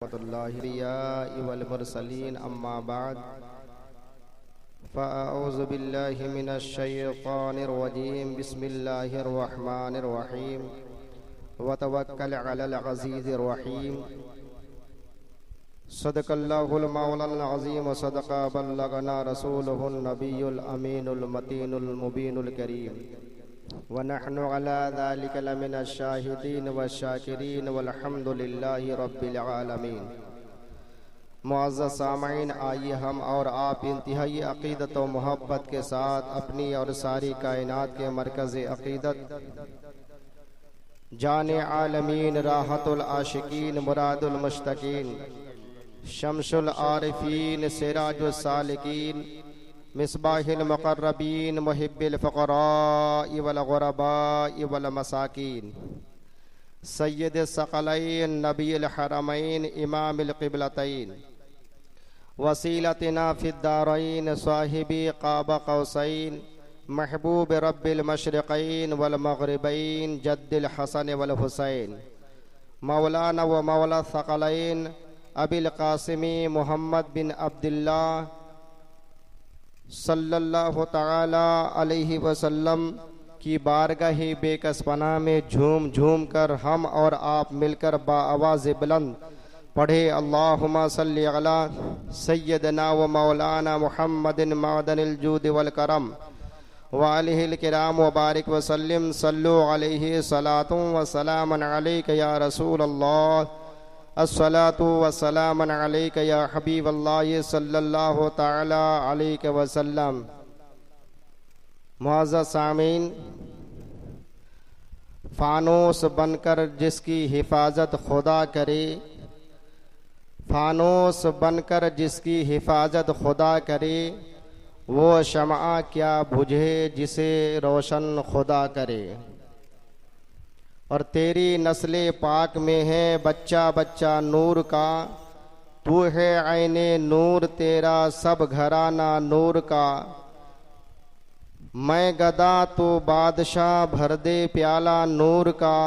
वल मुरसलीन अम्मा बाद फ़अऊज़ु बिल्लाहि मिनश शैतानिर रजीम बिस्मिल्लाहिर रहमानिर रहीम व तवक्कल अलल अज़ीज़िर रहीम सदक़ल्लाहुल मौलाना अज़ीम व सदक़ा बल्लगना रसूलुहुन नबियुल अमीनुल मतीनुल मुबीनुल करीम व नहनु अला ज़ालिका लमिनश शाहिदीन व शाकिरीन वल्हम्दुलिल्लाहि रब्बिल आलमीन। मुअज़्ज़ज़ सामईन, आइए हम और आप इंतहाई अक़ीदत व मोहब्बत के साथ अपनी और सारी कायनात के मरकज़ अक़ीदत जाने आलमीन, राहतुल आशिकीन, मुरादुल मुश्तकीन, शम्सुल आरिफीन, सिराजुस सालिकीन, मिसबाहिल मुक़र्रबीन, मुहिब्बिल फ़ुक़राइ वल ग़ुरबाइ वल मसाकीन, सय्यिदिस सकलैन, नबील हरमैन, इमामिल क़िबलतैन, वसीलतिना फ़िद्दारैन, साहिबी क़ाब क़ौसैन, महबूब रब्बिल मशरिक़ैन वल मग़रिबैन, जद्दिल हसन वल हुसैन, मौलाना व मौला सकलैन अबिल क़ासिमी मुहम्मद बिन अब्दुल्लाह सल्लल्लाहु तआला अलैहि वसल्लम की बारगाह बेकस पनाह में झूम झूम कर हम और आप मिलकर बाआवाज़ बुलंद पढ़े अल्लाहुम्मा सल्लि अला सय्यदना व मौलाना मुहम्मदिन मअदनिल जूद वल करम व आलिहिल किराम व बारिक व सल्लिम सल्लु अलैहि सलातुन व सलामन अलैका या रसूल अल्लाह, अस्सलातु वस्सलामन अलैका या हबीब अल्लाह सल्लल्लाहु तआला अलैहि वसल्लम। मुअज़्ज़ज़ सामीन, फानूस बनकर जिसकी हिफाजत खुदा करे, फानूस बनकर जिसकी हिफाजत खुदा करे, वो शमआ क्या बुझे जिसे रोशन खुदा करे। और तेरी नस्ले पाक में है बच्चा बच्चा नूर का, तू है आईने नूर तेरा सब घराना नूर का। मैं गदा तो बादशाह भर दे प्याला नूर का,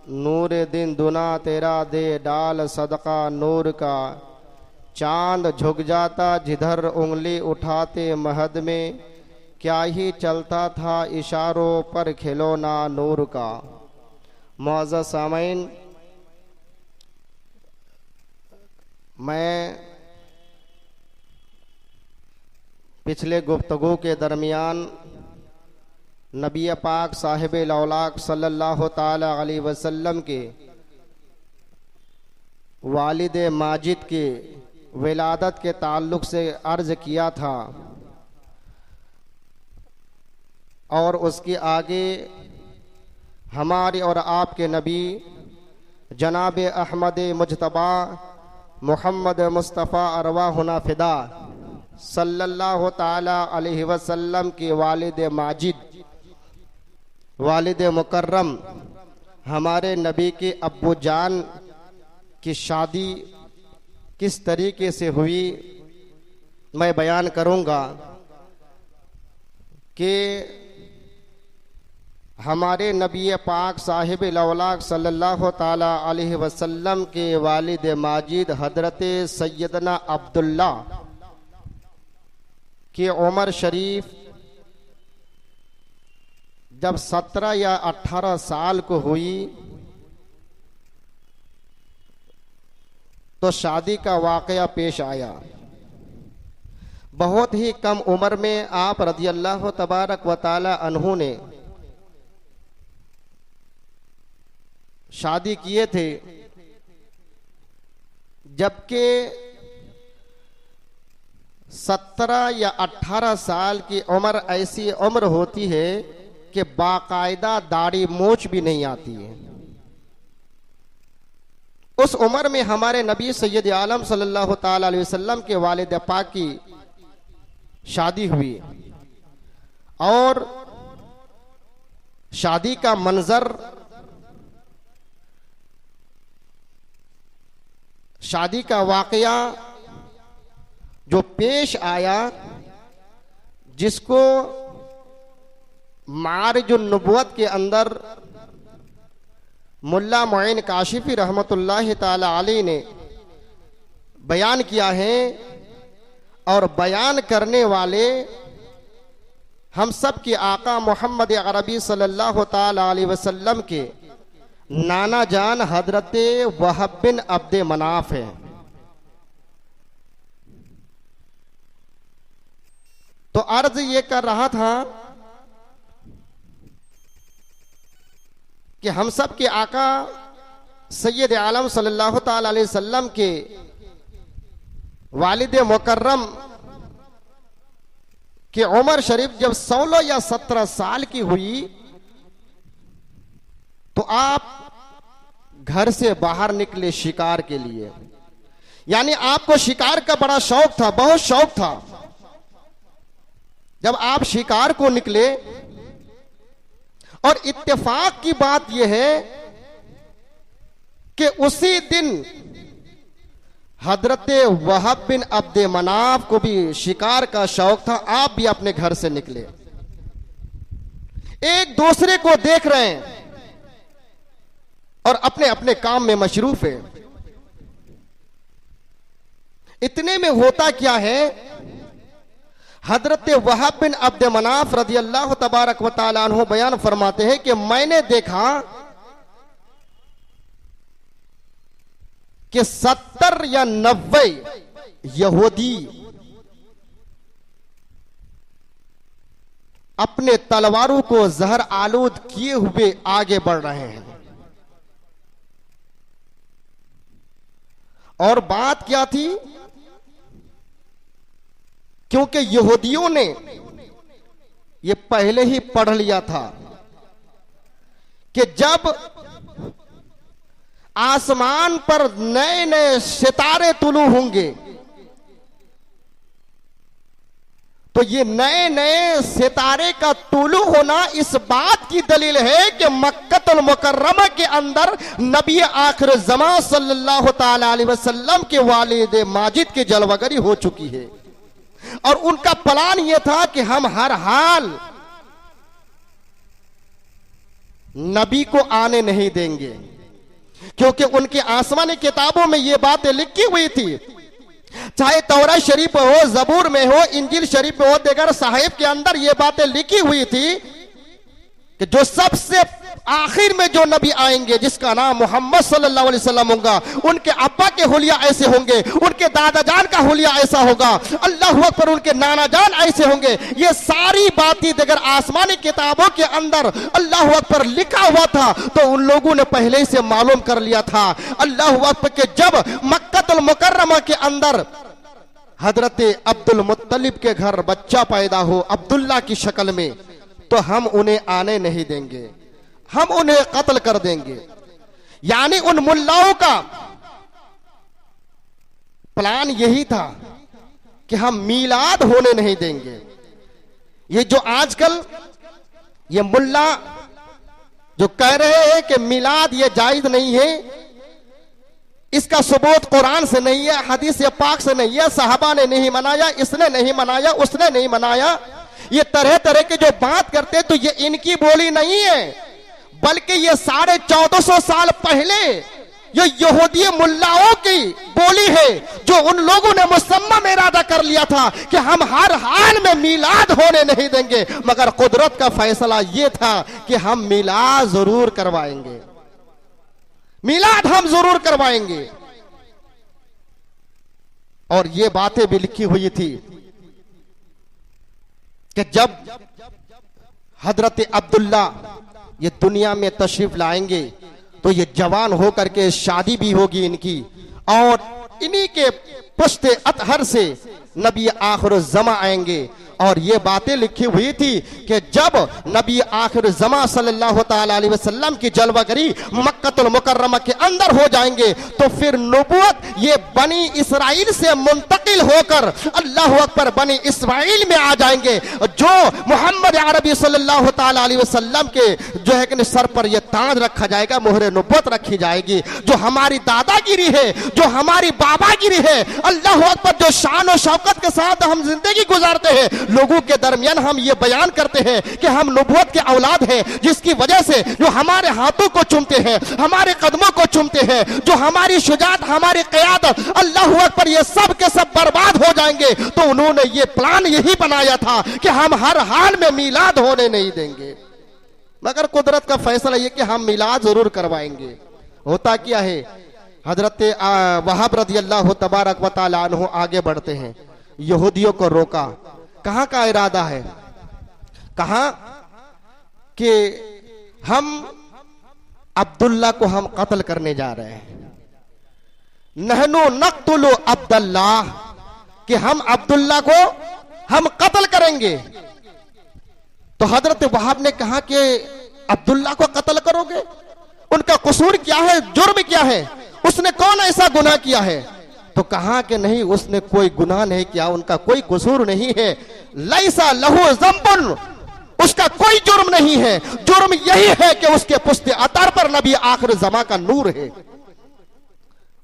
नूर दिन दुना तेरा दे डाल सदका नूर का। चांद झुक जाता जिधर उंगली उठाते महद में, क्या ही चलता था इशारों पर खिलौना नूर का। मुअज़्ज़ज़ सामईन, मैं पिछले गुफ्तगू के दरमियान नबी पाक साहिब लौलाक सल्लल्लाहु ताला अलैहि वसल्लम के वालिद माजिद के विलादत के ताल्लुक़ से अर्ज़ किया था और उसके आगे हमारे और आपके नबी जनाब अहमद मुजतबा मुहम्मद मुस्तफ़ा अरवाहुना फ़िदा सल्लल्लाहु ताला अलैहि वसल्लम के वालिद माजिद, वालिद मुकर्रम हमारे नबी के अब्बू जान की शादी किस तरीके से हुई मैं बयान करूँगा कि हमारे नबी पाक साहिब लौलाक सल्लल्लाहु ताला अलैहि वसल्लम के वालिद माजिद हजरत सैयदना अब्दुल्ला की उम्र शरीफ जब 17 या 18 साल को हुई तो शादी का वाक़या पेश आया। बहुत ही कम उम्र में आप रज़ियल्लाहु तबारक व ताला अन्हु ने शादी किए थे, जबकि 17 या 18 साल की उम्र ऐसी उम्र होती है कि बाकायदा दाढ़ी मूछ भी नहीं आती है। उस उम्र में हमारे नबी सैयद आलम सल्लल्लाहु ताला अलैहि वसल्लम के वालिद पाक की शादी हुई और शादी का मंजर, शादी का वाक़या जो पेश आया, जिसको मारिजुन नबुव्वत के अंदर मुल्ला मोइन काशिफी रहमतुल्लाहि ताला अलैह ने बयान किया है और बयान करने वाले हम सब के आका मोहम्मद अरबी सल्लल्लाहु ताला अलैहि वसल्लम के नाना जान हजरत वहब बिन अब्द मनाफ है। तो अर्ज ये कर रहा था कि हम सब के आका सैयद आलम सल्लल्लाहु ताला अलैहि वसल्लम के वालिद मुकर्रम कि उमर शरीफ जब 16 या 17 साल की हुई तो आप घर से बाहर निकले शिकार के लिए। यानी आपको शिकार का बड़ा शौक था, बहुत शौक था। जब आप शिकार को निकले और इत्तेफाक की बात यह है कि उसी दिन हजरत वहब बिन अब्द मनाफ को भी शिकार का शौक था, आप भी अपने घर से निकले, एक दूसरे को देख रहे हैं और अपने अपने काम में मशरूफ है। इतने में होता क्या है, हजरत वहब बिन अब्द मनाफ रज़ी अल्लाह तबारक व तआला अन्हु बयान फरमाते हैं कि मैंने देखा कि 70 या 90 यहूदी अपने तलवारों को जहर आलूद किए हुए आगे बढ़ रहे हैं। और बात क्या थी, क्योंकि यहूदियों ने ये पहले ही पढ़ लिया था कि जब आसमान पर नए नए सितारे तुलू होंगे तो ये नए नए सितारे का तुलू होना इस बात की दलील है कि मक्कतुल मुकर्रमा के अंदर नबी आखिर ज़मां सल्लल्लाहु ताला अलैहि वसल्लम के वालिद माजिद की जलवागरी हो चुकी है। और उनका प्लान यह था कि हम हर हाल नबी को आने नहीं देंगे, क्योंकि उनके आसमानी किताबों में यह बातें लिखी हुई थी, चाहे तौरात शरीफ हो, जबूर में हो, इंजील शरीफ में हो, देगर साहिब के अंदर ये बातें लिखी हुई थी कि जो सबसे आखिर में जो नबी आएंगे जिसका नाम मोहम्मद सल्लल्लाहु अलैहि वसल्लम होगा, उनके अब्बा के हुलिया ऐसे होंगे, उनके दादा जान का हुलिया ऐसा होगा, अल्लाह अकबर, उनके नाना जान ऐसे होंगे। ये सारी बातें देगर आसमानी किताबों के अंदर अल्लाह अकबर लिखा हुआ था, तो उन लोगों ने पहले से मालूम कर लिया था अल्लाह अकबर के जब मक्कतुल मुकर्रमा के अंदर हजरत अब्दुल मुत्तलिब के घर बच्चा पैदा हो अब्दुल्ला की शक्ल में, तो हम उन्हें आने नहीं देंगे, हम उन्हें कत्ल कर देंगे। यानी उन मुल्लाओं का प्लान यही था कि हम मीलाद होने नहीं देंगे। ये जो आजकल ये मुल्ला जो कह रहे हैं कि मिलाद ये जायज नहीं है, इसका सबूत कुरान से नहीं है, हदीस पाक से नहीं है, सहाबा ने नहीं मनाया, इसने नहीं मनाया, उसने नहीं मनाया, ये तरह तरह के जो बात करते तो ये इनकी बोली नहीं है, बल्कि ये 1450 साल पहले ये यहूदी मुल्लाओं की बोली है, जो उन लोगों ने मुसम्मम इरादा कर लिया था कि हम हर हाल में मिलाद होने नहीं देंगे, मगर कुदरत का फैसला ये था कि हम मिलाद जरूर करवाएंगे, मिलाद हम जरूर करवाएंगे। और ये बातें भी लिखी हुई थी कि जब हजरत अब्दुल्ला ये दुनिया में तशरीफ लाएंगे तो ये जवान होकर के शादी भी होगी इनकी, और इन्हीं के पुश्ते अतहर से नबी आखिर ज़मा आएंगे। और ये बातें लिखी हुई थी कि जब नबी आखिर ज़मा सल्लल्लाहु ताला अलैहि वसल्लम की जलवागरी मक्कतुल मुकर्रमा के अंदर हो जाएंगे तो फिर नबूवत ये बनी इसराइल से मुंतकिल मुंतकिल होकर अल्लाह अकबर बनी इस्माइल में आ जाएंगे। जो मोहम्मद अरबी सल्लल्लाहु ताला अलैहि वसल्लम के जो है कि सर पर यह ताज रखा जाएगा, मोहरे नबूवत रखी जाएगी। जो हमारी दादागिरी है, जो हमारी बाबागिरी है, अल्लाह अकबर, जो शान और शौकत के साथ हम जिंदगी गुजारते हैं, लोगों के दरमियान हम ये बयान करते हैं कि हम नबूवत के औलाद हैं, जिसकी वजह से जो हमारे हाथों को चूमते हैं, हमारे कदमों को चूमते हैं, जो हमारी शुजात, हमारी क़यादत, अल्लाह अकबर, ये सब के सब बर्बाद हो जाएंगे। तो उन्होंने ये प्लान यही बनाया था कि हम हर हाल में मिलाद होने नहीं देंगे, मगर कुदरत का फैसला ये कि हम मिलाद जरूर करवाएंगे। होता क्या है, हजरत वहाब रज़ी अल्लाह तबारक व तआला अन्हु आगे बढ़ते हैं, यहूदियों को रोका। कहां का इरादा है, कहा कि हम अब्दुल्ला को हम कत्ल करने जा रहे हैं, नहनु नक़्तुलु अब्दुल्ला, कि हम अब्दुल्ला को हम कत्ल करेंगे। तो हजरत वहाब ने कहा कि अब्दुल्ला को कत्ल करोगे, उनका कसूर क्या है, जुर्म क्या है, उसने कौन ऐसा गुनाह किया है? तो कहा कि नहीं, उसने कोई गुनाह नहीं किया, उनका कोई कसूर नहीं है। लैसा लहू ज़ंबुन, उसका कोई जुर्म नहीं है, जुर्म यही है कि उसके पुश्ते अतर पर नबी आखिर ज़मा का नूर है।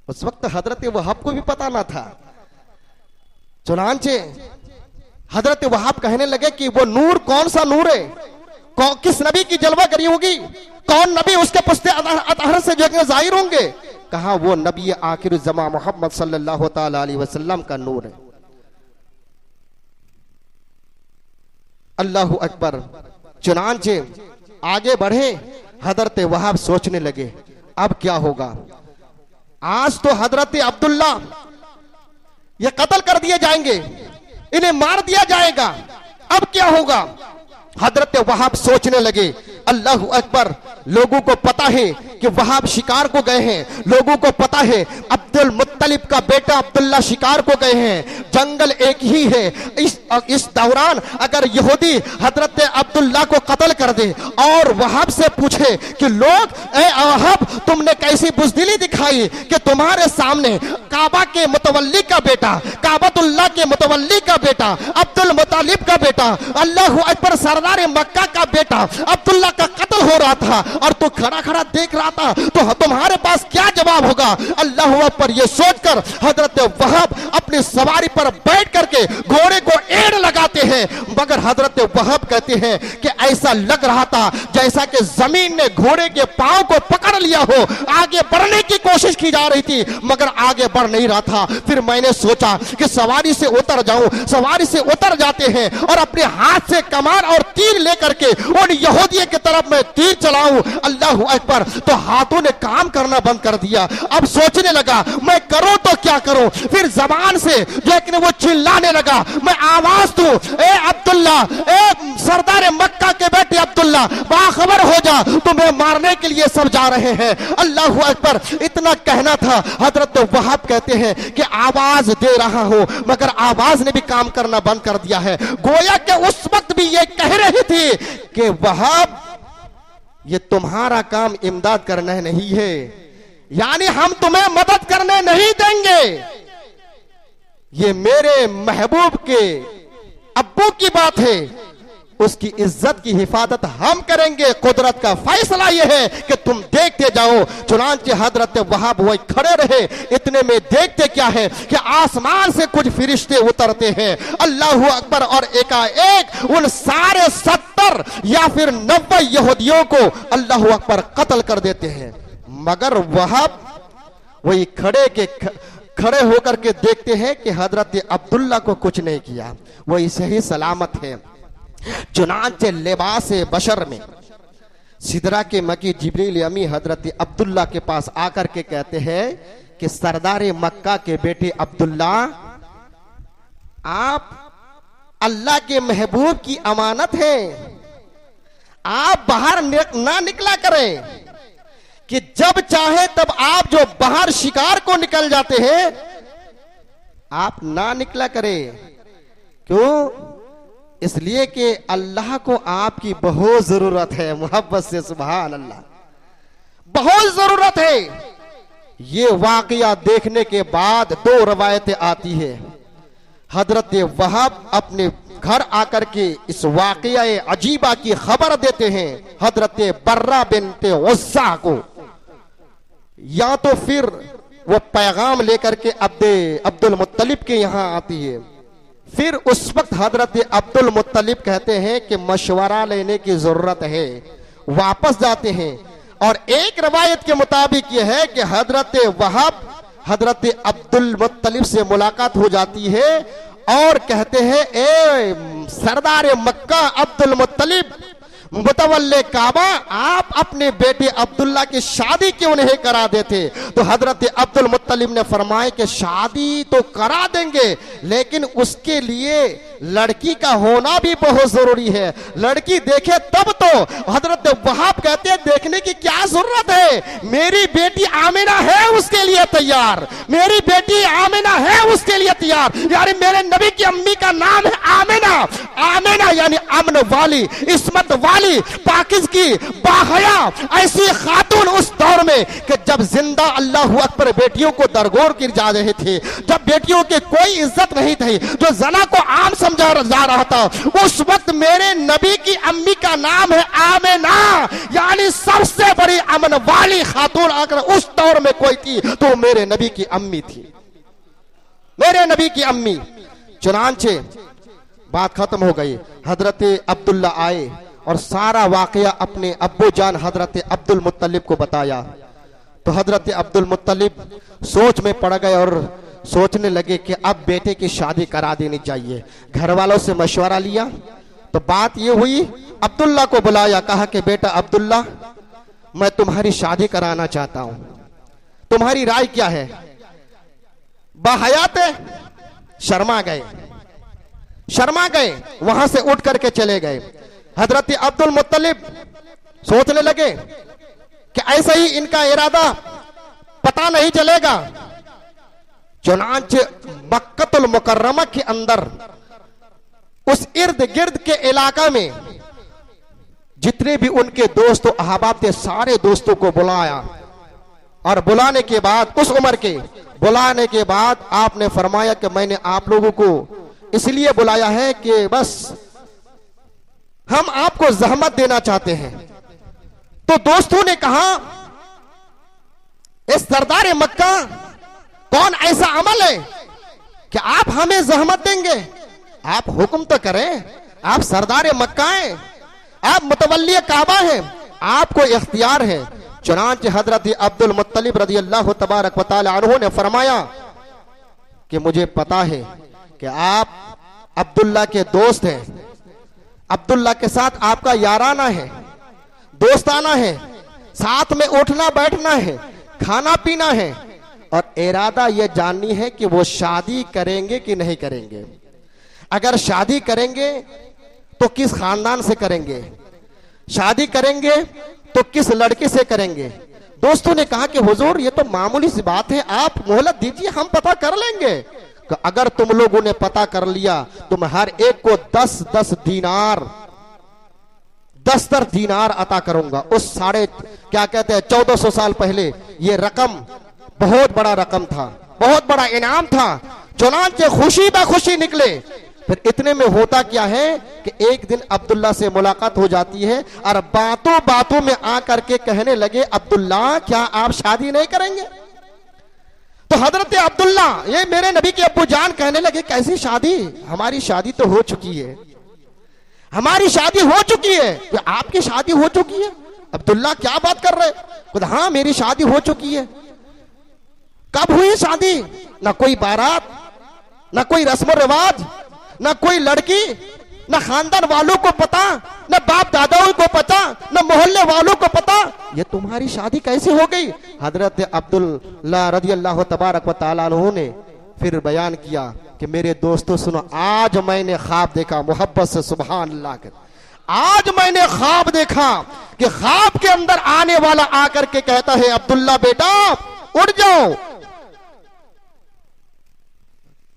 उस वक्त हजरत वहाब को भी पता ना था, चुनांचे हजरत वहाब कहने लगे कि वो नूर कौन सा नूर है, किस नबी की जलवागरी होगी, कौन नबी उसके पुश्ते अतहर से जो जाहिर होंगे? कहा वो नबी आखिर ज़मा मोहम्मद सल्लल्लाहु ताला अलैहि वसल्लम का नूर है। अल्लाहु अकबर। चुनांचे आगे बढ़े, हजरत वहाब सोचने लगे अब क्या होगा। आज तो हजरत अब्दुल्ला ये कत्ल कर दिए जाएंगे, इन्हें मार दिया जाएगा, अब क्या होगा। हजरत वहाब सोचने लगे, अल्लाहु अकबर, लोगों को पता है कि वहाब शिकार को गए हैं, लोगों को पता है अब्दुल मुत्तलिब का बेटा अब्दुल्ला शिकार को गए हैं, जंगल एक ही है। इस दौरान अगर यहूदी हजरत अब्दुल्ला को कत्ल कर दे और वहाब से पूछे कि लोग, ए वहाब, तुमने कैसी बुज़दिली दिखाई कि तुम्हारे सामने काबा के मुतवल्ली का बेटा, काबतुल्लाह के मुतवल्ली का बेटा, अब्दुल मुत्तलिब का बेटा, अल्लाहु अकबर, सरदार मक्का का बेटा अब्दुल्ला का कत्ल हो रहा था और तू खड़ा खड़ा देख रहा था, तो तुम्हारे पास क्या जवाब होगा। अल्लाह अकबर, ये सोचकर हजरत वहाब अपनी सवारी पर बैठ करके घोड़े को एड़ लगाते हैं, मगर हजरत वहाब कहते हैं कि ऐसा लग रहा था जैसा कि जमीन ने घोड़े के पांव को पकड़ लिया हो। आगे बढ़ने की कोशिश की जा रही थी मगर आगे बढ़ नहीं रहा था। फिर मैंने सोचा कि सवारी से उतर जाऊं, सवारी से उतर जाते हैं और अपने हाथ से कमान और तीर लेकर के उन यहूदियों की तरफ मैं तीर चलाऊं। अल्लाह अकबर, तो हाथों ने काम करना बंद कर दिया। अब सोचने लगा मैं करूं तो क्या करूं। फिर जबान से जो है कि वो चिल्लाने लगा, मैं आवाज दूं, ए अब्दुल्ला, ए सरदार मक्का के बेटे अब्दुल्ला, बाखबर हो जा, तुम्हें मारने के लिए सब जा रहे हैं। अल्लाह अकबर, इतना कहना था। हजरत वहाब कहते हैं कि आवाज दे रहा हूं मगर आवाज ने भी काम करना बंद कर दिया है। गोया के उस वक्त भी ये कह रही थी कि वहाब, ये तुम्हारा काम इमदाद करना नहीं है, यानी हम तुम्हें मदद करने नहीं देंगे, ये मेरे महबूब के अब्बू की बात है, उसकी इज्जत की हिफाजत हम करेंगे। कुदरत का फैसला यह है कि तुम देखते जाओ। चुनांचे हजरत वहाब वही खड़े रहे। इतने में देखते क्या है कि आसमान से कुछ फरिश्ते उतरते हैं, अल्लाहु अकबर, और एकाएक उन सारे 70 या फिर 90 यहूदियों को अल्लाहु अकबर कत्ल कर देते हैं। मगर वहाब वही खड़े होकर के देखते हैं कि हजरत अब्दुल्ला को कुछ नहीं किया, वही सही सलामत है। चुनांचे लिबास बशर में सिदरा के मकी जिब्रील अमी हजरत अब्दुल्ला के पास आकर के कहते हैं कि सरदार मक्का के बेटे अब्दुल्ला, आप अल्लाह के महबूब की अमानत हैं, आप बाहर ना निकला करें कि जब चाहे तब आप जो बाहर शिकार को निकल जाते हैं आप ना निकला करें। क्यों? इसलिए कि अल्लाह को आपकी बहुत जरूरत है। मोहब्बत से सुभान अल्लाह, बहुत जरूरत है। ये वाकया देखने के बाद 2 रवायतें आती है। हजरत वहाब अपने घर आकर के इस वाकया अजीबा की खबर देते हैं हजरत बर्रा बिनते उज़्ज़ा को, या तो फिर वो पैगाम लेकर के अब्दुल मुत्तलिब के यहाँ आती है। फिर उस वक्त हजरत अब्दुल मुत्तलिब कहते हैं कि मशवरा लेने की जरूरत है, वापस जाते हैं। और एक रवायत के मुताबिक यह है कि हजरत वहाब हजरत अब्दुल मुत्तलिब से मुलाकात हो जाती है और कहते हैं, ए सरदार मक्का अब्दुल मुत्तलिब मुतवल्ले काबा, आप अपने बेटे अब्दुल्ला की शादी क्यों नहीं करा देते? तो हजरत अब्दुल मुत्तलिब ने फरमाया कि शादी तो करा देंगे, लेकिन उसके लिए लड़की का होना भी बहुत जरूरी है, लड़की देखे तब तो। हजरत वहाब कहते हैं, देखने की क्या जरूरत है, मेरी बेटी आमिना है उसके लिए तैयार, मेरी बेटी आमिना है उसके लिए तैयार। यानी मेरे नबी की अम्मी का नाम है आमिना, आमिना यानी अमन वाली, इस्मत वाली, पाकिज़गी, बाहया, ऐसी खातून उस दौर में कि जब जिंदा अल्लाह अकबर बेटियों को दरगोर गिर जा रहे थे, जब बेटियों की कोई इज्जत नहीं थी, जो जना को आम समझा जा रहा था, उस वक्त मेरे नबी की अम्मी का नाम है आमिना, यानी सबसे बड़ी अमन वाली खातून अगर उस दौर में कोई थी तो मेरे नबी की अम्मी थी, मेरे नबी की अम्मी। चुनांचे बात खत्म हो गई। हजरत अब्दुल्ला आए और सारा वाकया अपने अब्बू जान हजरत अब्दुल मुत्तलिब को बताया। तो हजरत अब्दुल मुत्तलिब सोच में पड़ गए और सोचने लगे कि अब बेटे की शादी करा देनी चाहिए। घर वालों से मशवरा लिया तो बात ये हुई, अब्दुल्ला को बुलाया, कहा कि बेटा अब्दुल्ला, मैं तुम्हारी शादी कराना चाहता हूं, तुम्हारी राय क्या है? बाहयात शर्मा गए, शर्मा गए, वहां से उठ करके चले गए। हजरत अब्दुल मुत्तलिब सोचने लगे कि ऐसा ही इनका इरादा पता नहीं चलेगा। चुनांचे मक्कतुल मुकर्रमा के अंदर उस इर्द गिर्द के इलाका में जितने भी उनके दोस्त अहबाब थे, सारे दोस्तों को बुलाया और बुलाने के बाद, उस उम्र के बुलाने के बाद आपने फरमाया कि मैंने आप लोगों को इसलिए बुलाया है कि बस हम आपको जहमत देना चाहते हैं। तो दोस्तों ने कहा, इस सरदार मक्का कौन ऐसा अमल है कि आप हमें जहमत देंगे? आप हुक्म तो करें, आप सरदार मक्का हैं, आप मुतवल्ली काबा हैं, आपको इख्तियार है। चुनांचे हजरत अब्दुल मुत्तलिब रज़ी अल्लाह तबारक व तआला अन्हु ने फरमाया कि मुझे पता है कि आप अब्दुल्ला के दोस्त हैं, अब्दुल्ला के साथ आपका याराना है, दोस्ताना है, साथ में उठना बैठना है, खाना पीना है, और इरादा यह जाननी है कि वो शादी करेंगे कि नहीं करेंगे। अगर शादी करेंगे तो किस खानदान से करेंगे, शादी करेंगे तो किस लड़के से करेंगे। दोस्तों ने कहा कि हुजूर ये तो मामूली सी बात है, आप मोहलत दीजिए, हम पता कर लेंगे। अगर तुम लोगों ने पता कर लिया तो मैं हर एक को 10-10 दीनार 10 दीनार अता करूंगा। उस क्या कहते हैं 1400 साल पहले ये रकम बहुत बड़ा रकम था, बहुत बड़ा इनाम था। चुनांचे खुशी खुशी निकले। फिर इतने में होता क्या है कि एक दिन अब्दुल्ला से मुलाकात हो जाती है और बातों बातों में आकर के कहने लगे, अब्दुल्ला क्या आप शादी नहीं करेंगे? तो हजरत अब्दुल्ला, ये मेरे नबी के अब्बू जान, कहने लगे कैसी शादी, हमारी शादी तो हो चुकी है, हमारी शादी हो चुकी है। तो आपकी शादी हो चुकी है? अब्दुल्ला क्या बात कर रहे? खुद हाँ मेरी शादी हो चुकी है। कब हुई शादी? ना कोई बारात, ना कोई रस्म रिवाज, ना कोई लड़की, ना खानदान वालों को पता, ना बाप दादाओं को पता, ना मोहल्ले वालों को पता, ये तुम्हारी शादी कैसे हो गई? हजरत अब्दुल्ला रज़ी अल्लाह तबारक व तआला अन्हु ने फिर बयान किया कि मेरे दोस्तों सुनो, आज मैंने ख्वाब देखा, मोहब्बत से सुभान अल्लाह कर, आज मैंने ख्वाब देखा कि ख्वाब के अंदर आने वाला आकर के कहता है, अब्दुल्ला बेटा उठ जाओ।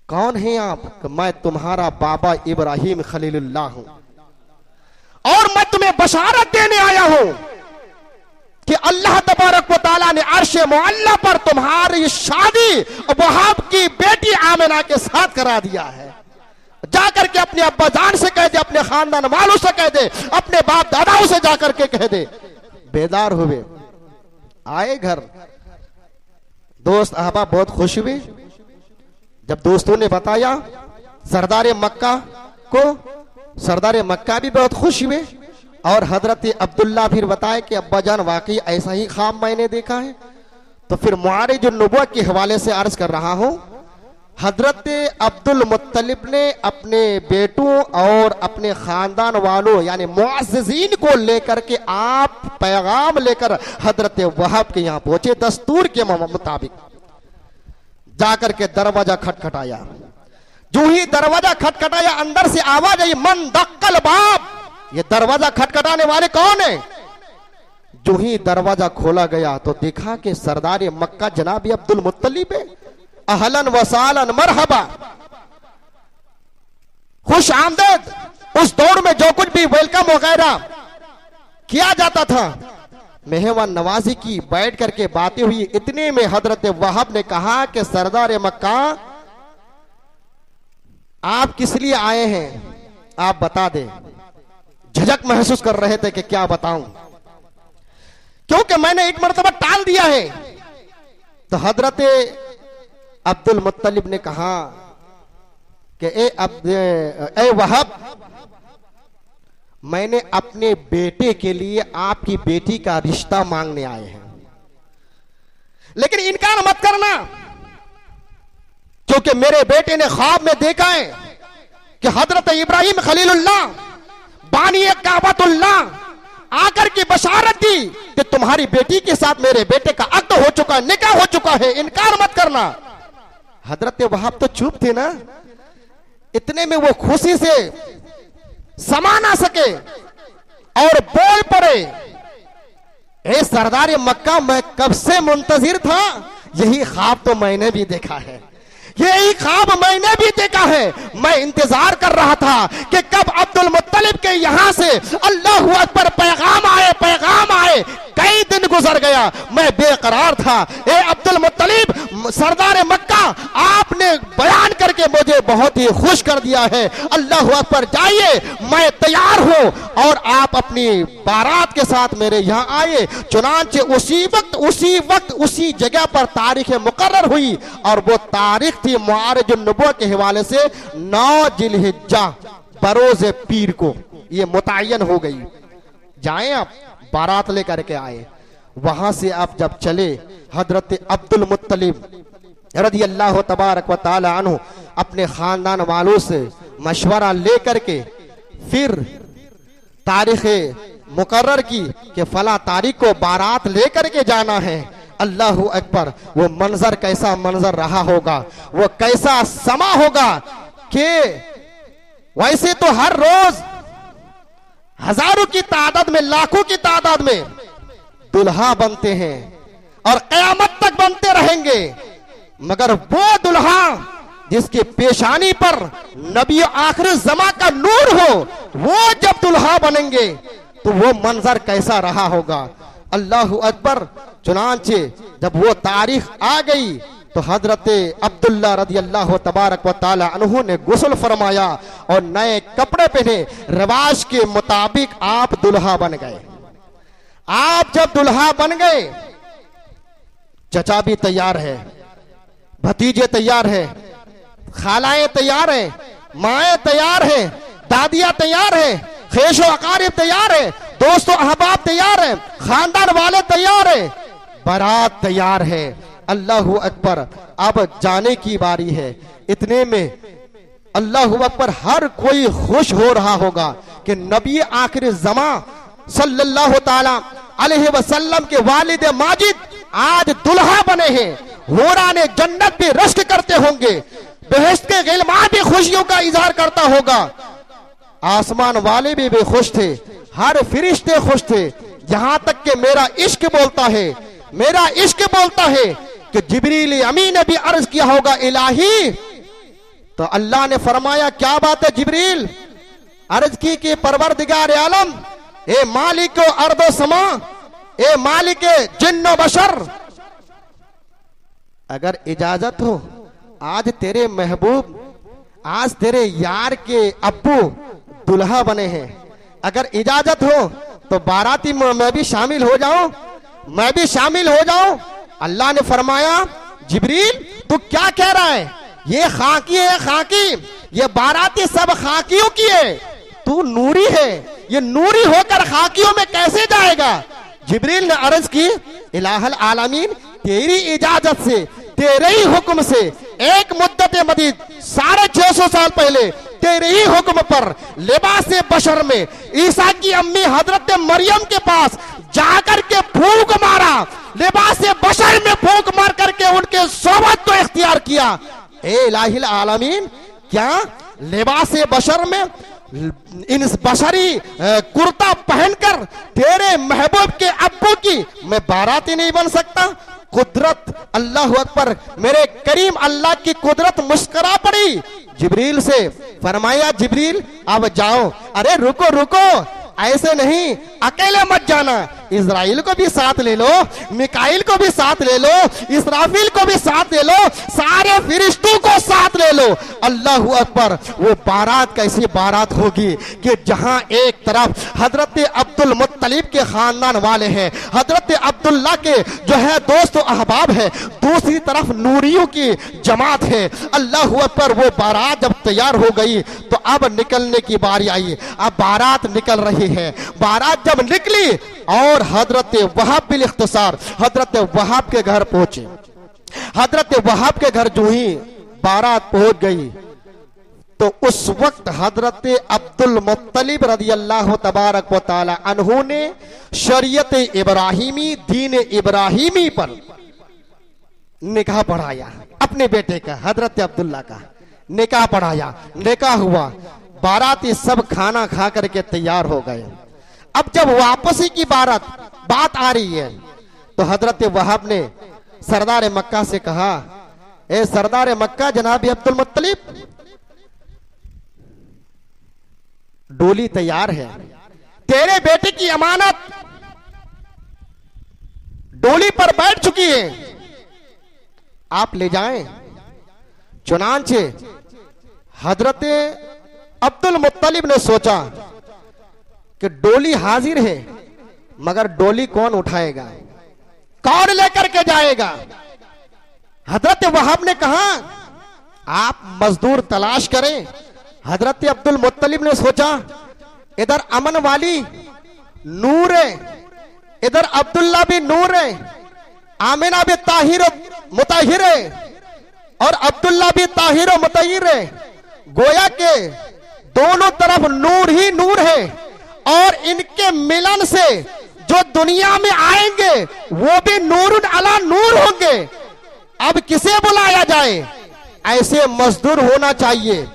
कौन है आप? मैं तुम्हारा बाबा इब्राहिम खलीलुल्लाह हूं और मैं तुम्हें बशारत देने आया हूं कि अल्लाह तबारक व तआला ने अर्श मुअल्ला पर तुम्हारी शादी वहाब की बेटी बेटी आमिना के साथ करा दिया है। जाकर के अपने अब्बा जान से कह दे, अपने खानदान वालों से कह दे, अपने बाप दादाओं से जाकर के कह दे। बेदार हुए, आए घर, दोस्त अहबाब बहुत खुश हुए। जब दोस्तों ने बताया सरदार मक्का को, सरदार मक्का भी बहुत खुश हुए। और हजरत अब्दुल्ला फिर बताए कि अब्बा जान वाकई ऐसा ही ख्वाब मैंने देखा है। तो फिर मुआरिज नबुव्वत के हवाले से अर्ज कर रहा हूं, हजरत अब्दुल मुत्तलिब ने अपने बेटों और अपने खानदान वालों यानी मुअज़्ज़िज़ीन को लेकर के आप पैगाम लेकर हजरत वहाब के यहां पहुंचे। दस्तूर के मुताबिक जाकर के दरवाजा खटखटाया। जो ही दरवाजा खटखटाया, अंदर से आवाज आई, मन दक्कल बाब, ये दरवाजा खटखटाने वाले कौन है? जो ही दरवाजा खोला गया तो देखा कि सरदार मक्का जनाब अब्दुल मुत्तलिब है। अहलन वसालन मरहबा, खुश आमदेद। उस दौर में जो कुछ भी वेलकम वगैरह किया जाता था, मेहमान नवाजी की बैठ करके बातें हुई। इतने में हजरत वहाब ने कहा कि सरदार मक्का आप किस लिए आए हैं, आप बता दें। झिझक महसूस कर रहे थे कि क्या बताऊं, क्योंकि मैंने एक मर्तबा टाल दिया है। तो हजरत अब्दुल मुत्तलिब ने कहा कि ए वहाब, मैंने अपने बेटे के लिए आपकी बेटी का रिश्ता मांगने आए हैं, लेकिन इनकार मत करना, क्योंकि मेरे बेटे ने ख्वाब में देखा है कि हजरत इब्राहिम खलीलुल्लाह बानी काबतुल्लाह आकर की बशारत दी कि तुम्हारी बेटी के साथ मेरे बेटे का अक्द हो चुका है, निकाह हो चुका है, इनकार मत करना। हजरत वहाब तो चुप थे ना। इतने में वो खुशी से समा ना सके और बोल पड़े, ए सरदार मक्का, मैं कब से मुंतजिर था, यही ख्वाब तो मैंने भी देखा है, यही ख्वाब मैंने भी देखा है। मैं इंतजार कर रहा था कि कब अब्दुल मुत्तलिब के यहां से अल्लाहु अकबर पैगाम आए, पैगाम आए। कई दिन गुजर गया, मैं बेकरार था। ए अब्दुल मुत्तलिब, सरदार मक्का, आपने बयान करके मुझे बहुत ही खुश कर दिया है। अल्लाहु अकबर, जाइए, मैं तैयार हूं और आप अपनी बारात के साथ मेरे यहाँ आए। चुनांचे उसी वक्त उसी जगह पर तारीख मुकर्रर हुई और वो तारीख थी मुआरिज नबुव्वत के हवाले से 9 जिलहिज्जा बरोज पीर को ये मुतय्यन हो गई। जाएं आप, बारात लेकर के आए। वहां से आप जब चले, हजरत अब्दुल मुत्तलिब रज़ी अल्लाह तबारक व तआला अन्हु अपने खानदान वालों से मशवरा लेकर के फिर तारीख मुकर्रर की कि फला तारीख को बारात लेकर के जाना है। अल्लाहु अकबर, वो मंजर कैसा मंजर रहा होगा, वो कैसा समा होगा कि वैसे तो हर रोज हजारों की तादाद में, लाखों की तादाद में दुल्हा बनते हैं और कयामत तक बनते रहेंगे, मगर वो दुल्हा जिसके पेशानी पर नबी आखिर ज़मा का नूर हो, वो जब दुल्हा बनेंगे तो वो मंजर कैसा रहा होगा। अल्लाहु अकबर। चुनांचे जब वो तारीख आ गई तो हजरत अब्दुल्ला रज़ी अल्लाह तबारक व तआला अन्हु ने गुस्ल फरमाया और नए कपड़े पहने। रिवाज के मुताबिक आप दुल्हा बन गए। आप जब दुल्हा बन गए, चचा भी तैयार है, भतीजे तैयार है, खालाएं तैयार है, माएं तैयार है, दादियां तैयार है, खेशो अकारिब तैयार है, दोस्तों अहबाब तैयार है, खानदान वाले तैयार है, बारात तैयार है। अल्लाहु अकबर। अब जाने की बारी है। इतने में अल्लाहु अकबर, हर कोई खुश हो रहा होगा कि नबी आखिर ज़मा सल्लल्लाहु ताला अलैहि वसल्लम के वालिद माजिद आज दुल्हा बने हैं। होराने जन्नत भी रश्क करते होंगे, बेहश्त के गिलमान भी खुशियों का इजहार करता होगा। आसमान वाले भी खुश थे, हर फरिश्ते खुश थे, यहां तक कि मेरा इश्क बोलता है, मेरा इश्क बोलता है कि जिब्रील अमीन ने भी अर्ज किया होगा, इलाही। तो अल्लाह ने फरमाया, क्या बात है जिब्रील? अर्ज की कि परवरदिगार आलम, ए मालिक अर्दो समा, ए मालिक जिन्नो बशर, अगर इजाजत हो आज तेरे महबूब, आज तेरे यार के अब्बू दुल्हा बने हैं, अगर इजाजत हो तो बाराती में मैं भी शामिल हो जाऊं, मैं भी शामिल हो जाऊं। अल्लाह ने फरमाया जिब्रील तू क्या कह रहा है, ये खाकी है, खाकी, ये बाराती सब खाकियों की है, तू नूरी है, ये नूरी होकर खाकियों में कैसे जाएगा। जिब्रील ने अर्ज की इलाहल आलमीन तेरी इजाजत से, तेरे ही हुक्म से एक मुद्दत मदीद 650 साल पहले तेरे ही हुक्म पर लिबास बशर में ईसा की अम्मी हजरत मरियम के पास जाकर के फूंक मारा, लिबास बशर में फूंक मार करके उनके सोबत को इख्तियार किया। ए इलाहिल आलमीन, क्या लिबास बशर में इन बशरी कुर्ता पहनकर तेरे महबूब के अब्बू की मैं बाराती नहीं बन सकता। कुदरत, अल्लाह अकबर, मेरे करीम अल्लाह की कुदरत मुस्कुरा पड़ी। जिब्रील से फरमाया जिब्रील अब जाओ। अरे रुको रुको, ऐसे नहीं, अकेले मत जाना, इजराइल को भी साथ ले लो, मिकाइल को भी साथ ले लो, इसराफिल को भी साथ ले लो, सारे फिरिश्तों को साथ ले लो। अल्लाह अकबर, वो बारात कैसी बारात होगी कि जहां एक तरफ हजरत अब्दुल मुत्तलिब के खानदान वाले हैं, हजरत अब्दुल्ला के जो है दोस्त अहबाब है, दूसरी तरफ नूरियों की जमात है। अल्लाह अकबर, वो बारात जब तैयार हो गई तो अब निकलने की बारी आई। अब बारात निकल रही है। बारात जब निकली और हजरत वहाब बिल इख्तिसार हजरत वहाब के घर पहुंचे। हजरत वहाब के घर जो ही बारात पहुंच गई तो उस वक्त हजरत अब्दुल मुत्तलिब रज़ी अल्लाह तबारक व तआला अन्हु ने शरीयत इब्राहिमी, दीन इब्राहिमी पर निकाह पढ़ाया। अपने बेटे का, हजरत अब्दुल्ला का निकाह पढ़ाया, निकाह हुआ। बाराती सब खाना खा करके तैयार हो गए। अब जब वापसी की बात आ रही है तो हजरत वहाब ने सरदार मक्का से कहा, ए सरदार मक्का जनाब अब्दुल मुत्तलिब, डोली तैयार है, तेरे बेटे की अमानत डोली पर बैठ चुकी है, आप ले जाएं। चुनांचे हजरत अब्दुल मुत्तलिब ने सोचा कि डोली हाजिर है, मगर डोली कौन उठाएगा, कौन लेकर के जाएगा। हजरत वहाब ने कहा आप मजदूर तलाश करें। हजरत अब्दुल मुत्तलिब ने सोचा इधर अमन वाली नूर है, इधर अब्दुल्ला भी नूर है, आमिना भी ताहिर मुताहिर है और अब्दुल्ला भी ताहिर मुताहिर है। गोया के दोनों तरफ नूर ही नूर है और इनके मिलन से जो दुनिया में आएंगे वो भी नूर अला नूर होंगे। अब किसे बुलाया जाए, ऐसे मजदूर होना चाहिए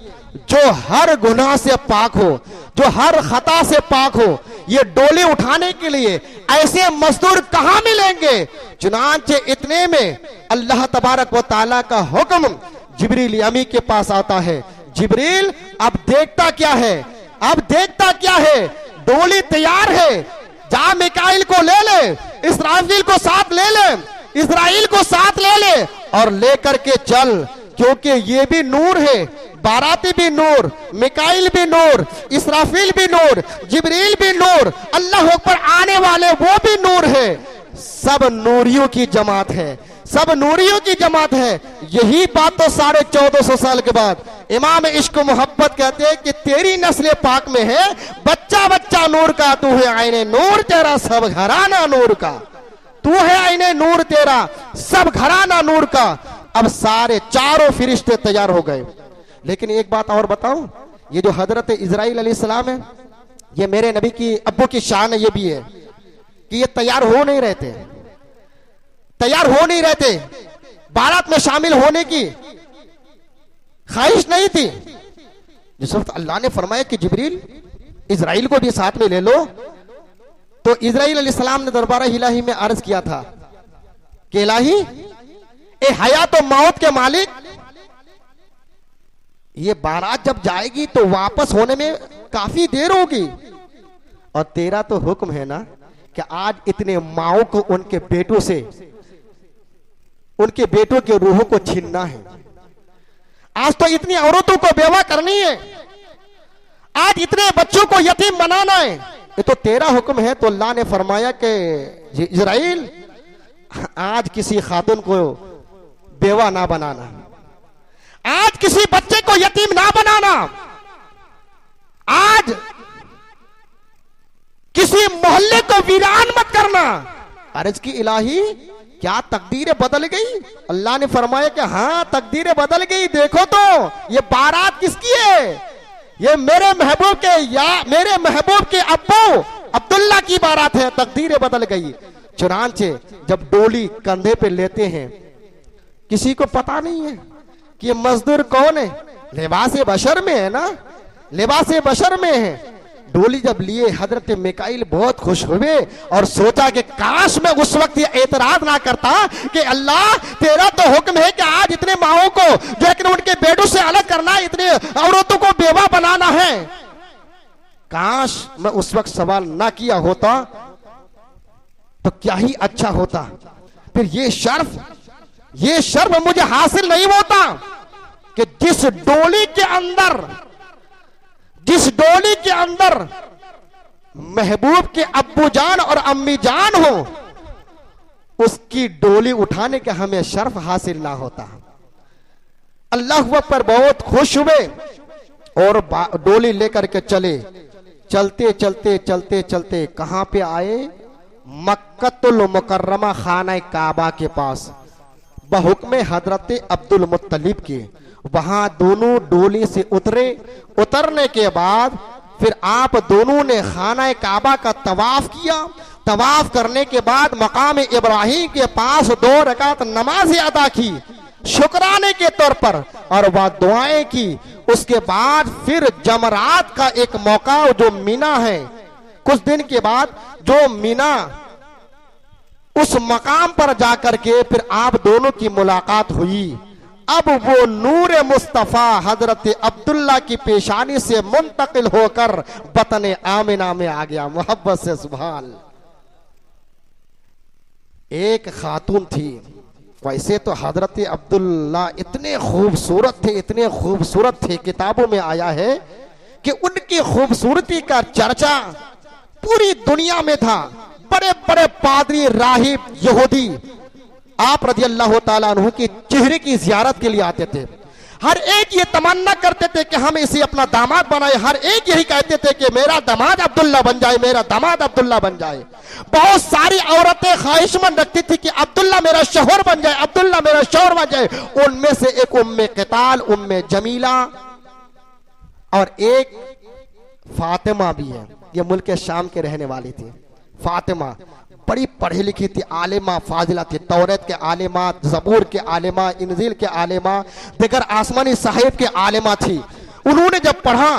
जो हर गुनाह से पाक हो, जो हर खता से पाक हो। ये डोली उठाने के लिए ऐसे मजदूर कहां मिलेंगे। चुनांचे इतने में अल्लाह तबारक व ताला का हुक्म जिब्रील अमी के पास आता है। जिब्रील अब देखता क्या है, अब देखता क्या है, डोली तैयार है, जा मिकाइल को ले ले, इसराफील को साथ ले ले, इजराइल को साथ ले ले और लेकर के चल, क्योंकि ये भी नूर है, बाराती भी नूर, मिकाइल भी नूर, इसराफील भी नूर, जिब्रील भी नूर, अल्लाह अकबर आने वाले वो भी नूर है। सब नूरियों की जमात है, सब नूरियों की जमात है। यही बात तो 1450 साल के बाद इमाम इश्क मोहब्बत कहते हैं कि तेरी नस्ल पाक में है बच्चा बच्चा नूर का, तू है आईने नूर तेरा सब घराना नूर का, तू है आईने नूर तेरा सब घराना नूर का। अब सारे चारों फिरिश्ते तैयार हो गए। लेकिन एक बात और बताऊं, ये जो हजरत इजराइल अलैहिस्सलाम है, ये मेरे नबी की अब्बू की शान ये भी है कि ये तैयार हो नहीं रहते, तैयार हो नहीं रहते, बारात में शामिल होने की ख्वाहिश नहीं थी। जिस वक्त अल्लाह ने फरमाया कि जिब्रील इजराइल को भी साथ में ले लो, तो इजराइल अलैहिस्सलाम ने दरबार इलाही में अर्ज किया था कि इलाही, ए हयात और मौत के मालिक, ये बारात जब जाएगी तो वापस होने में काफी देर होगी, और तेरा तो हुक्म है ना कि आज इतने माओ को उनके बेटों से, उनके बेटों के रूहों को छीनना है। आज तो इतनी औरतों को बेवा करनी है, आज इतने बच्चों को यतीम बनाना है, ये तो तेरा हुक्म है। तो अल्लाह ने फरमाया कि इजराइल, आज किसी खातून को बेवा ना बनाना, आज किसी बच्चे को यतीम ना बनाना, आज किसी मोहल्ले को वीरान मत करना। अर्ज की इलाही, क्या तकदीरें बदल गई? अल्लाह ने फरमाया कि हाँ तकदीरें बदल गई। देखो तो ये बारात किसकी है? ये मेरे महबूब के अब्बू अब्दुल्ला की बारात है। तकदीरें बदल गई। चुनांचे जब डोली कंधे पे लेते हैं, किसी को पता नहीं है कि ये मजदूर कौन है। लिबास बशर में है ना, लिबास बशर में है। डोली जब लिए हजरत मिकाइल बहुत खुश हुए और सोचा कि काश मैं उस वक्त ये एतराज ना करता कि अल्लाह तेरा तो हुक्म है कि आज इतने माओं को जो है कि उनके बेटों से अलग करना, इतने औरतों को बेवा बनाना है। काश मैं उस वक्त सवाल ना किया होता तो क्या ही अच्छा होता। फिर ये शर्फ मुझे हासिल नहीं होता कि जिस डोली के अंदर महबूब के अब्बू जान और अम्मी जान हो, उसकी डोली उठाने का हमें शर्फ हासिल ना होता। अल्लाह पर बहुत खुश हुए और डोली लेकर के चलते कहां पे आए? मक्कतुल मुकर्रमा खाना काबा के पास बहुक्म हजरत अब्दुल मुत्तलिब के। वहां दोनों डोली से उतरने के बाद फिर आप दोनों ने खाना काबा का तवाफ किया। तवाफ करने के बाद मकाम इब्राहिम के पास 2 रकात नमाज अदा की शुक्राने के तौर पर और वह दुआएं की। उसके बाद फिर जमरात का एक मौका जो मीना है, कुछ दिन के बाद जो मीना, उस मकाम पर जाकर के फिर आप दोनों की मुलाकात हुई। अब वो नूर मुस्तफा हजरत अब्दुल्ला की पेशानी से मुंतकिल होकर बतन आमिना में आ गया। मोहब्बत से सुभान। एक खातून थी, वैसे तो हजरत अब्दुल्ला इतने खूबसूरत थे, किताबों में आया है कि उनकी खूबसूरती का चर्चा पूरी दुनिया में था। बड़े बड़े पादरी, राहिब, यहूदी आप रज़ी अल्लाह ताला अन्हु की चेहरे की जियारत के लिए आते थे। हर एक ये तमन्ना करते थे कि हम इसे अपना दामाद बनाए। हर एक यही कहते थे कि मेरा दामाद अब्दुल्ला बन जाए, मेरा दामाद अब्दुल्ला बन जाए। बहुत सारी औरतें ख्वाहिशमंद रखती थी कि अब्दुल्ला मेरा शौहर बन जाए, अब्दुल्ला मेरा शौहर बन जाए। उनमें से एक उम्मे क़िताल, उम्मे जमीला और एक फातिमा भी है। ये मुल्क शाम के रहने वाली थी। फातिमा बड़ी पढ़ी लिखी थी, आलिमा फाजिला थी। तौरात के आलिमा, ज़बूर के आलिमा, इंजील के आलिमा, दिगर आसमानी साहिब के आलिमा थी। उन्होंने जब पढ़ा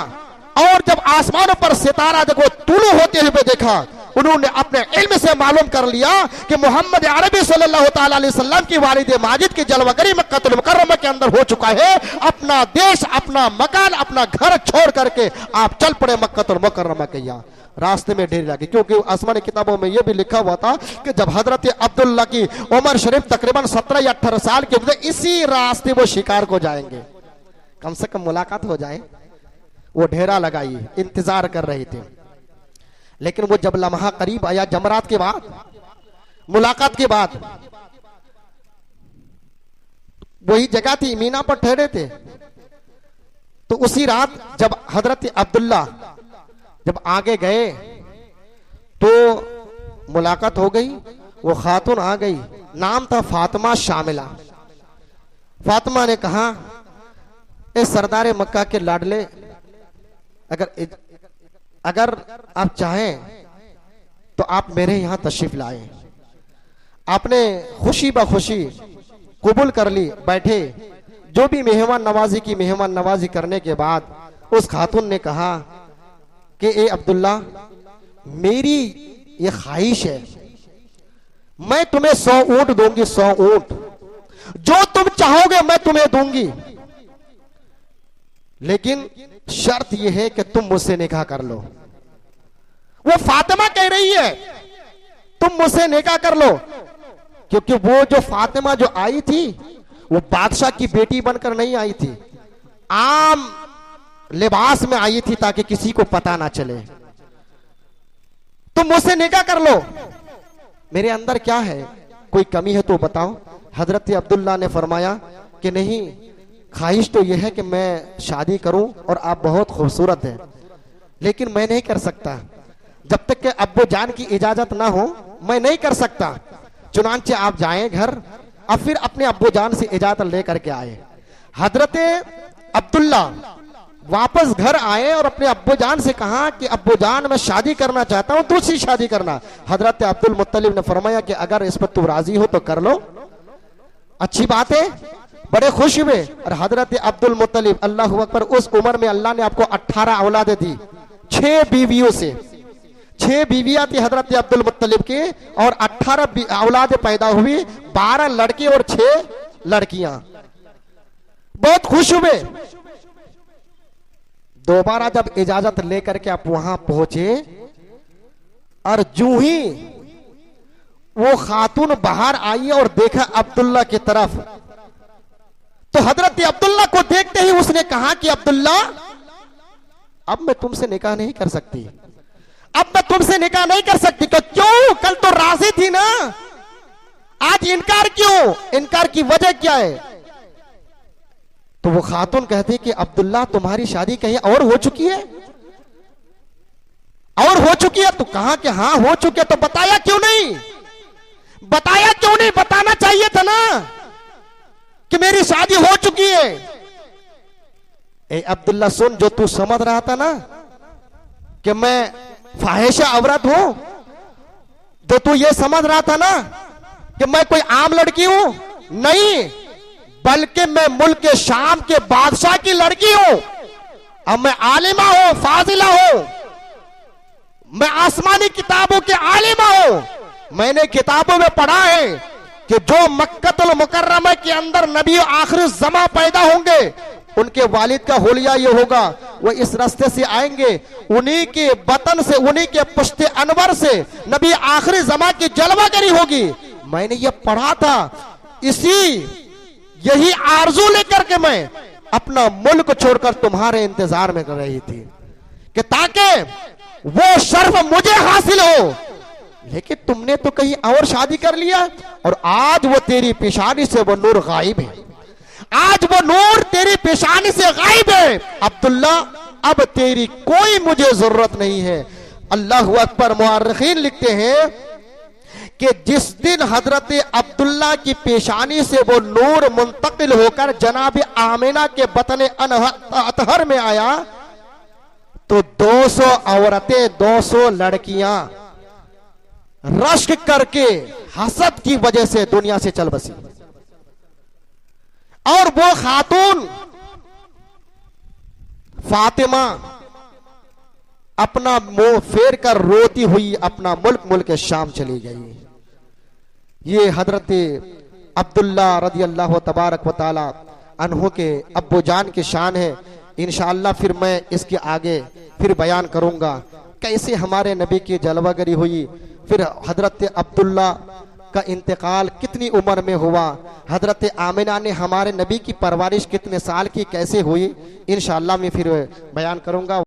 और जब आसमानों पर सितारा जब वो तुलू होते हुए देखा, उन्होंने अपने इल्म से मालूम कर लिया कि मोहम्मद अरबी सल्लल्लाहु ताला अलैहि वसल्लम की वालिद माजिद की जलवगरी मक्कतुल मुकर्रमा के अंदर हो चुका है। अपना देश, अपना मकान, अपना घर छोड़ करके आप चल पड़े मक्कतुल मुकर्रमा के। यहाँ रास्ते में ढेर लगे, क्योंकि आसमानी किताबों में यह भी लिखा हुआ था कि जब हजरत अब्दुल्ला की उम्र शरीफ तकरीबन 17 या 18 साल की उम्र, इसी रास्ते वो शिकार को जाएंगे, कम से कम मुलाकात हो जाए। वो ढेरा लगाई, इंतजार कर रहे थे। लेकिन वो जब लम्हा करीब आया, जमरात के बाद, मुलाकात के बाद, वही जगह थी, मीना पर ठहरे थे। तो उसी रात जब हजरत अब्दुल्ला जब आगे गए तो मुलाकात हो गई। वो खातून आ गई, नाम था फातिमा शामिला। फातिमा ने कहा, ए सरदार मक्का के लाडले, अगर आप चाहें तो आप मेरे यहां तशरीफ लाए। आपने खुशी बखुशी कबूल कर ली, बैठे। जो भी मेहमान नवाजी की मेहमान नवाजी करने के बाद उस खातून ने कहा कि ए अब्दुल्ला, मेरी ये ख्वाहिश है, मैं तुम्हें 100 ऊंट दूंगी, 100 ऊंट, जो तुम चाहोगे मैं तुम्हें दूंगी, लेकिन शर्त यह है कि तुम मुझसे निकाह कर लो। वो फातिमा कह रही है तुम मुझसे निकाह कर लो, क्योंकि वो जो फातिमा जो आई थी वो बादशाह की बेटी बनकर नहीं आई थी, आम लिबास में आई थी ताकि किसी को पता ना चले। तुम मुझसे निकाह कर लो, मेरे अंदर क्या है, कोई कमी है तो बताओ। हजरत अब्दुल्ला ने फरमाया कि नहीं, ख्वाहिश तो यह है कि मैं शादी करूं और आप बहुत खूबसूरत हैं, लेकिन मैं नहीं कर सकता जब तक कि अब्बू जान की इजाजत ना हो, मैं नहीं कर सकता। चुनांचे आप जाएं घर, अब फिर अपने अब्बू जान से इजाजत लेकर के आए। हजरत अब्दुल्ला वापस घर आए और अपने अब्बू जान से कहा कि अब्बू जान, मैं शादी करना चाहता हूं, दूसरी शादी करना। हजरत अब्दुल मुत्तलिब ने फरमाया कि अगर इस पर तू राजी हो तो कर लो, अच्छी बात है। बड़े खुश हुए। और हजरत अब्दुल मुत्तलिब, अल्लाह अकबर, उस उम्र में अल्लाह ने आपको 18 औलादे दी, 6 बीवियों से। 6 बीवियां थी हजरत अब्दुल मुत्तलिब की और 18 औलादे पैदा हुई, 12 लड़के और 6 लड़कियां। बहुत खुश हुए। दोबारा जब इजाजत लेकर के आप वहां पहुंचे और जूं ही वो खातून बाहर आई और देखा अब्दुल्ला की तरफ, तो हजरत अब्दुल्ला को देखते ही उसने कहा कि अब्दुल्ला, अब मैं तुमसे निकाह नहीं कर सकती, अब मैं तुमसे निकाह नहीं कर सकती। क्यों? कल तो राजी थी ना, आज इनकार क्यों? इनकार की वजह क्या है? तो वो खातून कहती कि अब्दुल्ला, तुम्हारी शादी कहीं और हो चुकी है? और हो चुकी है? तो कहा कि हाँ हो चुकी है। तो बताया क्यों नहीं? बताया क्यों नहीं? बताना चाहिए था ना कि मेरी शादी हो चुकी है। ए अब्दुल्ला सुन, जो तू समझ रहा था ना कि मैं फाहिशा औरत हूं, तो तू ये समझ रहा था ना कि मैं कोई आम लड़की हूं, नहीं, बल्कि मैं मुल्क के शाम के बादशाह की लड़की हूं। अब मैं आलिमा हूं, फाजिला हूं, मैं आसमानी किताबों के आलिमा हूं। मैंने किताबों में पढ़ा है कि जो मक्कतुल मुकर्रमा के अंदर नबी आखिर जमा पैदा होंगे, उनके वालिद का होलिया ये होगा, वो इस रास्ते से आएंगे, उन्हीं के वतन से, उन्हीं के पुश्ते अनवर से नबी आखिरी जमा की जलवागरी होगी। मैंने ये पढ़ा था, यही आरजू लेकर के मैं अपना मुल्क छोड़कर तुम्हारे इंतजार में कर रही थी कि ताकि वो शर्फ मुझे हासिल हो। लेकिन तुमने तो कहीं और शादी कर लिया और आज वो तेरी पेशानी से वो नूर गायब है, आज वो नूर तेरी पेशानी से गायब है। अब्दुल्ला, अब तेरी कोई मुझे जरूरत नहीं है। अल्लाह अकबर। मुअर्रिखीन लिखते हैं कि जिस दिन हजरत अब्दुल्ला की पेशानी से वो नूर मुंतकिल होकर जनाब आमिना के बतन अतहर में आया, तो 200 औरतें, 200 लड़कियां रश्क करके हसद की वजह से दुनिया से चल बसी। और वो खातून फातिमा अपना मुंह फेर कर रोती हुई अपना मुल्क शाम चली गई। ये हजरत अब्दुल्ला रदी अल्लाह तबारक व तआला अन्हु के अब्बू जान की शान है। इंशाअल्लाह फिर मैं इसके आगे फिर बयान करूंगा कैसे हमारे नबी की जलवागरी हुई, फिर हजरत अब्दुल्ला का इंतकाल कितनी उम्र में हुआ, हजरत आमिना ने हमारे नबी की परवरिश कितने साल की कैसे हुई, इंशाअल्लाह मैं फिर बयान करूंगा।